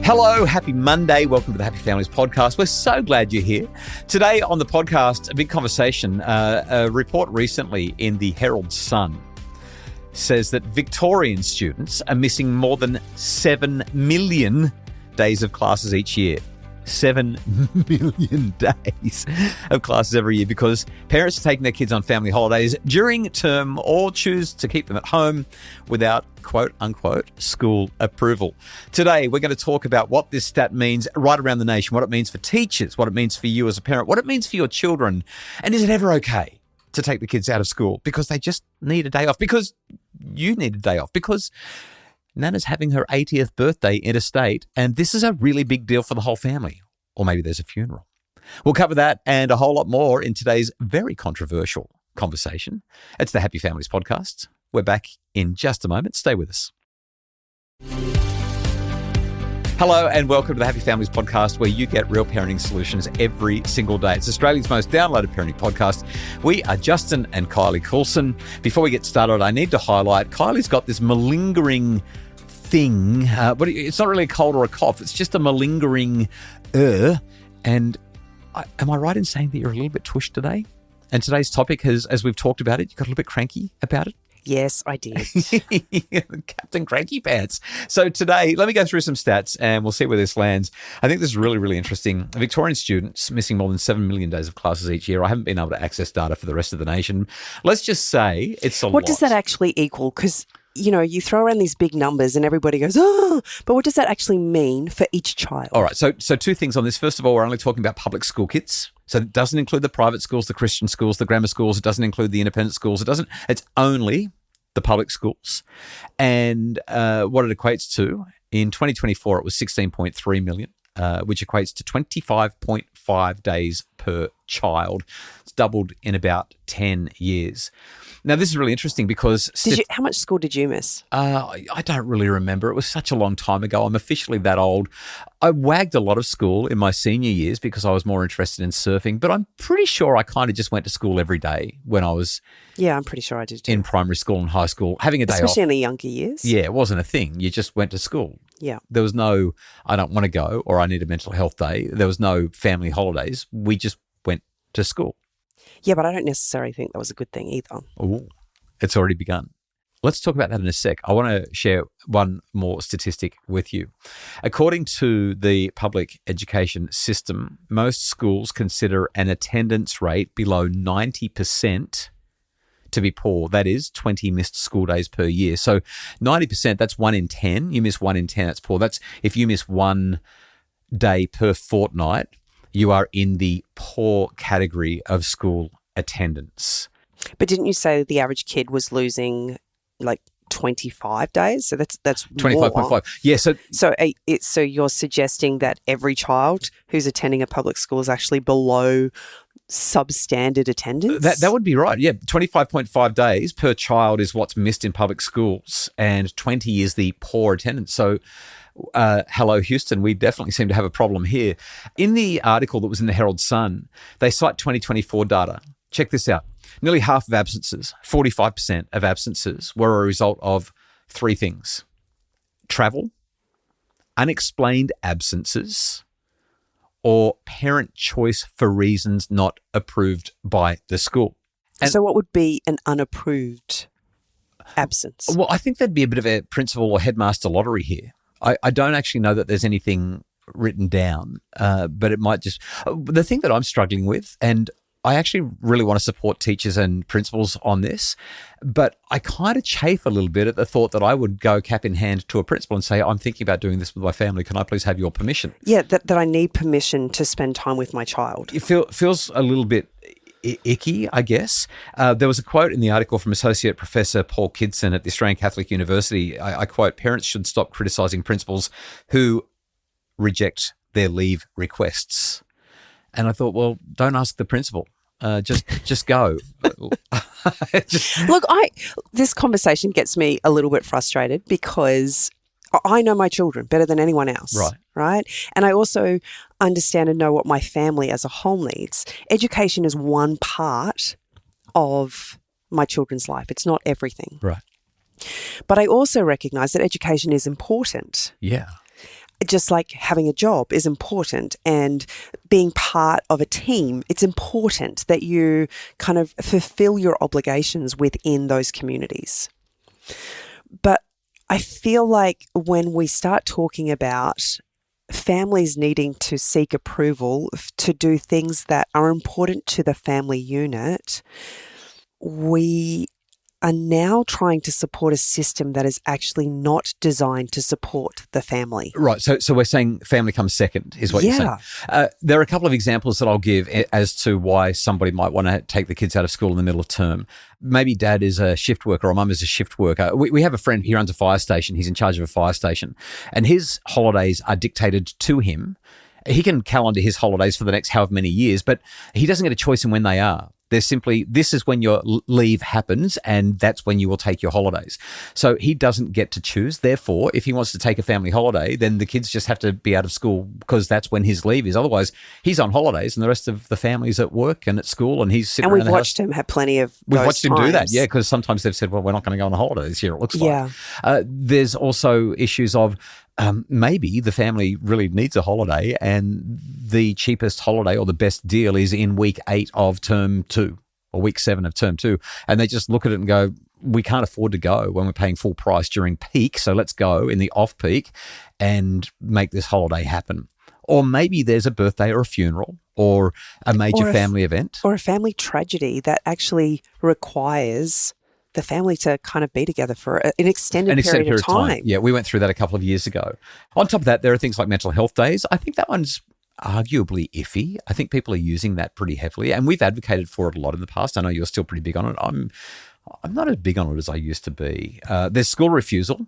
Hello, happy Monday. Welcome to the Happy Families podcast. We're so glad you're here. Today on the podcast, a big conversation. A report recently in the Herald Sun says that Victorian students are missing more than 7 million days of classes each year. 7 million days of classes every year because parents are taking their kids on family holidays during term or choose to keep them at home without quote unquote school approval. Today, we're going to talk about what this stat means right around the nation, what it means for teachers, what it means for you as a parent, what it means for your children, and is it ever okay to take the kids out of school because they just need a day off, because you need a day off, because Nana's having her 80th birthday interstate, and this is a really big deal for the whole family. Or maybe there's a funeral. We'll cover that and a whole lot more in today's very controversial conversation. It's the Happy Families podcast. We're back in just a moment. Stay with us. Hello and welcome to the Happy Families podcast, where you get real parenting solutions every single day. It's Australia's most downloaded parenting podcast. We are Justin and Kylie Coulson. Before we get started, I need to highlight Kylie's got this malingering thing, but it's not really a cold or a cough. It's just a malingering and am I right in saying that you're a little bit tushed today? And today's topic has, as we've talked about it, you got a little bit cranky about it? Yes, I did. Captain Cranky Pants. So today, let me go through some stats and we'll see where this lands. I think this is really, really interesting. Victorian students missing more than 7 million days of classes each year. I haven't been able to access data for the rest of the nation. Let's just say it's a lot. What does that actually equal? Because, you know, you throw around these big numbers and everybody goes, oh, but what does that actually mean for each child? All right. So two things on this. First of all, we're only talking about public school kids. So it doesn't include the private schools, the Christian schools, the grammar schools. It doesn't include the independent schools. It's only the public schools. And what it equates to, in 2024, it was 16.3 million, which equates to 25.5 days per child. It's doubled in about 10 years. Now, this is really interesting because... How much school did you miss? I don't really remember. It was such a long time ago. I'm officially that old. I wagged a lot of school in my senior years because I was more interested in surfing, but I'm pretty sure I kind of just went to school every day when I was... Yeah, I'm pretty sure I did too. In primary school and high school, having a day Especially off. in the younger years. Yeah, it wasn't a thing. You just went to school. Yeah. There was no, I don't want to go, or I need a mental health day. There was no family holidays. We just went to school. Yeah, but I don't necessarily think that was a good thing either. Oh, it's already begun. Let's talk about that in a sec. I want to share one more statistic with you. According to the public education system, most schools consider an attendance rate below 90% to be poor. That is 20 missed school days per year. So 90%, that's 1 in 10. You miss 1 in 10, that's poor. That's if you miss 1 day per fortnight, you are in the poor category of school attendance. But didn't you say the average kid was losing like 25 days? So that's 25.5. Yeah. So you're suggesting that every child who's attending a public school is actually below substandard attendance? That would be right. Yeah. 25.5 days per child is what's missed in public schools, and 20 is the poor attendance. So hello, Houston, we definitely seem to have a problem here. In the article that was in the Herald Sun, they cite 2024 data. Check this out. Nearly half of absences, 45% of absences, were a result of 3 things: travel, unexplained absences, or parent choice for reasons not approved by the school. And so what would be an unapproved absence? Well, I think there'd be a bit of a principal or headmaster lottery here. I don't actually know that there's anything written down, but it might just... The thing that I'm struggling with, and I actually really want to support teachers and principals on this, but I kind of chafe a little bit at the thought that I would go cap in hand to a principal and say, I'm thinking about doing this with my family. Can I please have your permission? Yeah, that I need permission to spend time with my child. It feels a little bit icky, I guess. There was a quote in the article from Associate Professor Paul Kidson at the Australian Catholic University. I quote, "Parents should stop criticising principals who reject their leave requests." And I thought, well, don't ask the principal. Just go. Look, this conversation gets me a little bit frustrated because I know my children better than anyone else. Right. And I also understand and know what my family as a whole needs. Education is one part of my children's life. It's not everything. Right. But I also recognise that education is important. Yeah. Just like having a job is important and being part of a team, it's important that you kind of fulfill your obligations within those communities. But I feel like when we start talking about families needing to seek approval to do things that are important to the family unit, we are now trying to support a system that is actually not designed to support the family. Right. So we're saying family comes second is what you're saying. There are a couple of examples that I'll give as to why somebody might want to take the kids out of school in the middle of term. Maybe dad is a shift worker or mum is a shift worker. We have a friend, he runs a fire station. He's in charge of a fire station and his holidays are dictated to him. He can calendar his holidays for the next however many years, but he doesn't get a choice in when they are. There's simply, this is when your leave happens and that's when you will take your holidays. So he doesn't get to choose. Therefore, if he wants to take a family holiday, then the kids just have to be out of school because that's when his leave is. Otherwise, he's on holidays and the rest of the family's at work and at school and he's sitting around the house. And we've watched him have plenty of We've those watched him do that, yeah, because sometimes they've said, well, we're not going to go on a holiday this year, it looks like. There's also issues of maybe the family really needs a holiday and the cheapest holiday or the best deal is in week 8 of term 2 or week 7 of term 2. And they just look at it and go, we can't afford to go when we're paying full price during peak. So let's go in the off peak and make this holiday happen. Or maybe there's a birthday or a funeral or a major family event. Or a family tragedy that actually requires the family to kind of be together for an extended period of time. Yeah, we went through that a couple of years ago. On top of that, there are things like mental health days. I think that one's arguably iffy. I think people are using that pretty heavily, and we've advocated for it a lot in the past. I know you're still pretty big on it. I'm not as big on it as I used to be. There's school refusal,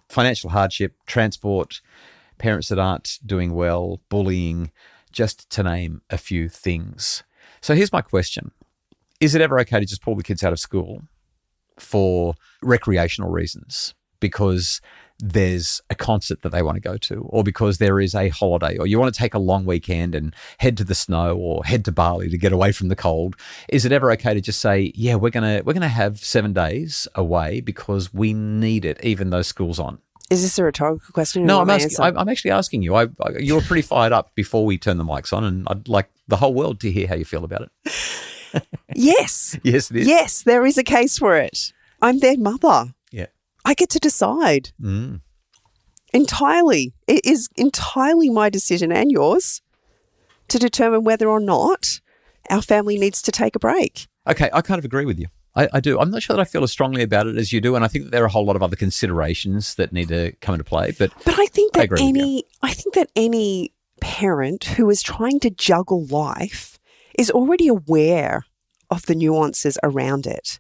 financial hardship, transport, parents that aren't doing well, bullying, just to name a few things. So here's my question. Is it ever okay to just pull the kids out of school for recreational reasons because there's a concert that they want to go to or because there is a holiday or you want to take a long weekend and head to the snow or head to Bali to get away from the cold? Is it ever okay to just say, yeah, we're going to have 7 days away because we need it even though school's on? Is this a rhetorical question? No, I'm actually asking you. You were pretty fired up before we turned the mics on and I'd like the whole world to hear how you feel about it. Yes. Yes, it is. Yes, there is a case for it. I'm their mother. Yeah. I get to decide. Entirely. It is entirely my decision and yours to determine whether or not our family needs to take a break. Okay, I kind of agree with you. I do. I'm not sure that I feel as strongly about it as you do, and I think that there are a whole lot of other considerations that need to come into play. But I think that any parent who is trying to juggle life is already aware of the nuances around it.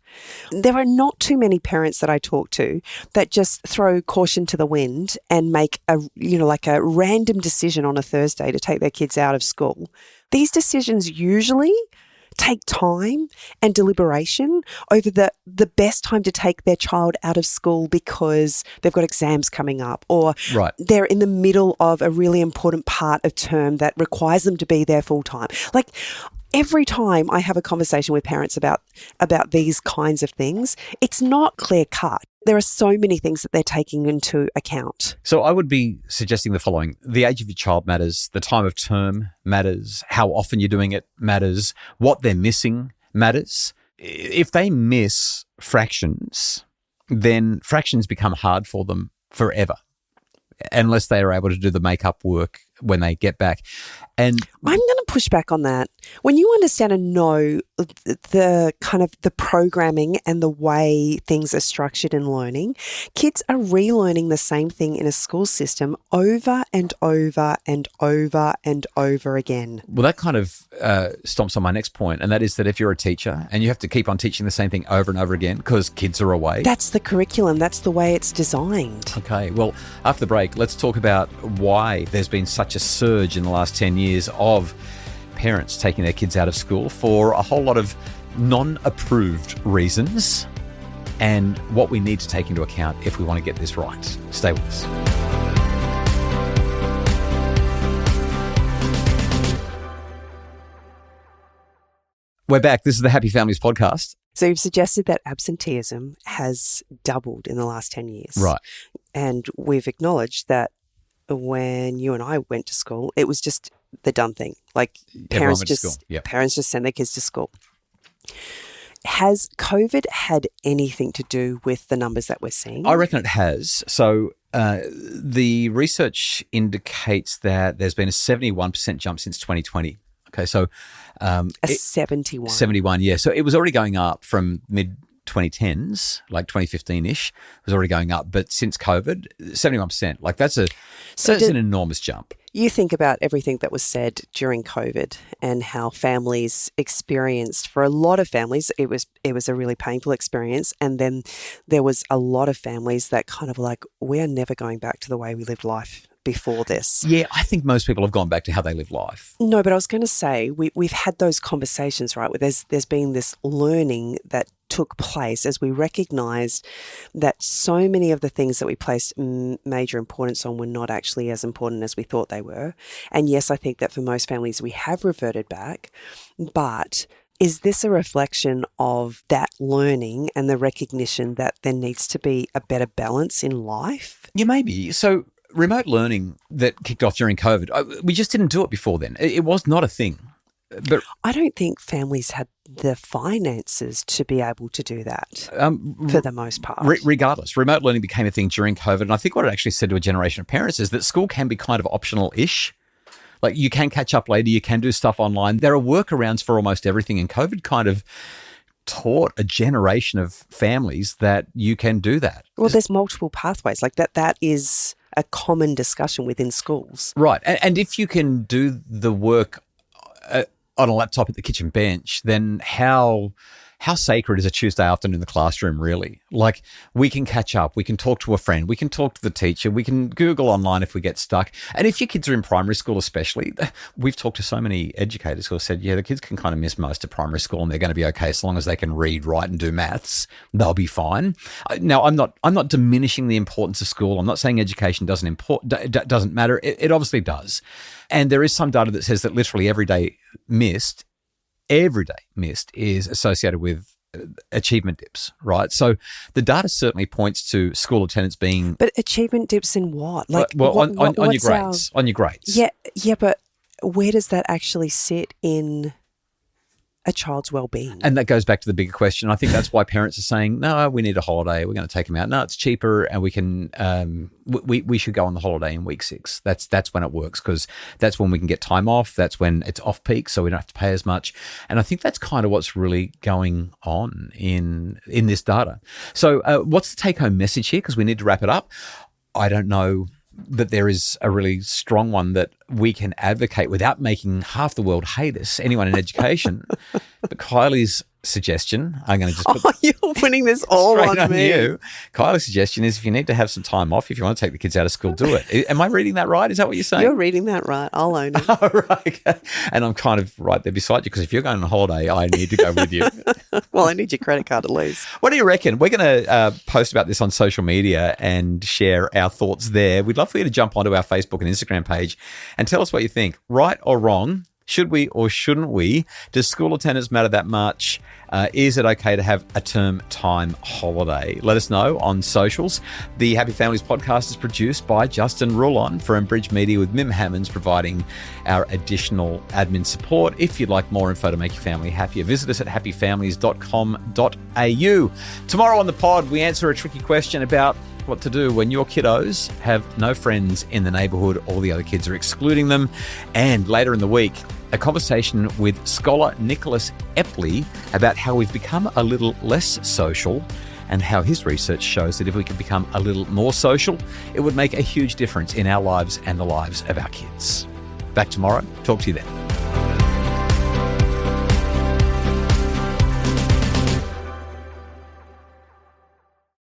There are not too many parents that I talk to that just throw caution to the wind and make a random decision on a Thursday to take their kids out of school. These decisions usually take time and deliberation over the best time to take their child out of school because they've got exams coming up or they're in the middle of a really important part of term that requires them to be there full time. Like, every time I have a conversation with parents about these kinds of things, it's not clear cut. There are so many things that they're taking into account. So I would be suggesting the following. The age of your child matters. The time of term matters. How often you're doing it matters. What they're missing matters. If they miss fractions, then fractions become hard for them forever, unless they are able to do the makeup work when they get back. And I'm going to push back on that. When you understand and know the kind of the programming and the way things are structured in learning, kids are relearning the same thing in a school system over and over and over and over again. Well, that kind of stomps on my next point, and that is that if you're a teacher and you have to keep on teaching the same thing over and over again because kids are away. That's the curriculum. That's the way it's designed. Okay. Well, after the break, let's talk about why there's been such a surge in the last 10 years of parents taking their kids out of school for a whole lot of non-approved reasons and what we need to take into account if we want to get this right. Stay with us. We're back. This is the Happy Families podcast. So you've suggested that absenteeism has doubled in the last 10 years. Right. And we've acknowledged that when you and I went to school, it was just the done thing. Like Everyone parents went to school. Yep. parents just send their kids to school. Has COVID had anything to do with the numbers that we're seeing? I reckon it has. So the research indicates that there's been a 71% jump since 2020. Okay, so 71. 71, yeah. So it was already going up from mid-2010s, like 2015-ish. It was already going up. But since COVID, 71%. Like that's an enormous jump. You think about everything that was said during COVID and how families experienced, for a lot of families, it was a really painful experience. And then there was a lot of families that kind of like, we are never going back to the way we lived life before this. Yeah, I think most people have gone back to how they live life. No, but I was going to say, we've had those conversations, right, where there's been this learning that took place as we recognised that so many of the things that we placed major importance on were not actually as important as we thought they were. And yes, I think that for most families we have reverted back, but is this a reflection of that learning and the recognition that there needs to be a better balance in life? Yeah, maybe. So remote learning that kicked off during COVID, we just didn't do it before then. It was not a thing. But I don't think families had the finances to be able to do that for the most part. Regardless, remote learning became a thing during COVID. And I think what it actually said to a generation of parents is that school can be kind of optional-ish. Like you can catch up later, you can do stuff online. There are workarounds for almost everything. And COVID kind of taught a generation of families that you can do that. Well, there's multiple pathways. Like that is a common discussion within schools. Right. And if you can do the work on a laptop at the kitchen bench, then how sacred is a Tuesday afternoon in the classroom, really? Like we can catch up, we can talk to a friend, we can talk to the teacher, we can Google online if we get stuck. And if your kids are in primary school especially, we've talked to so many educators who have said, yeah, the kids can kind of miss most of primary school and they're going to be okay as long as they can read, write and do maths, they'll be fine. Now, I'm not diminishing the importance of school. I'm not saying education doesn't matter. It obviously does. And there is some data that says that literally every day missed is associated with achievement dips, right? So the data certainly points to school attendance being... But achievement dips in what? Like, well, on your grades. On your grades. Yeah, but where does that actually sit in a child's well-being? And that goes back to the bigger question. I think that's why parents are saying, no, we need a holiday. We're going to take them out. No, it's cheaper and we can... we should go on the holiday in week 6. That's when it works because that's when we can get time off. That's when it's off peak, so we don't have to pay as much. And I think that's kind of what's really going on in this data. So what's the take-home message here? Because we need to wrap it up. I don't know that there is a really strong one that we can advocate without making half the world hate us, anyone in education. But Kylie's suggestion, I'm going to just put you're putting this all on me. You. Kylie's suggestion is if you need to have some time off, if you want to take the kids out of school, do it. Am I reading that right? Is that what you're saying? You're reading that right. I'll own it. Oh, right. Okay. And I'm kind of right there beside you because if you're going on holiday, I need to go with you. Well, I need your credit card at least. What do you reckon? We're going to post about this on social media and share our thoughts there. We'd love for you to jump onto our Facebook and Instagram page and tell us what you think. Right or wrong? Should we or shouldn't we? Does school attendance matter that much? Is it okay to have a term time holiday? Let us know on socials. The Happy Families podcast is produced by Justin Rulon for Bridge Media with Mim Hammonds providing our additional admin support. If you'd like more info to make your family happier, visit us at happyfamilies.com.au. Tomorrow on the pod, we answer a tricky question about what to do when your kiddos have no friends in the neighbourhood, all the other kids are excluding them. And later in the week, a conversation with scholar Nicholas Epley about how we've become a little less social and how his research shows that if we could become a little more social, it would make a huge difference in our lives and the lives of our kids. Back tomorrow. Talk to you then.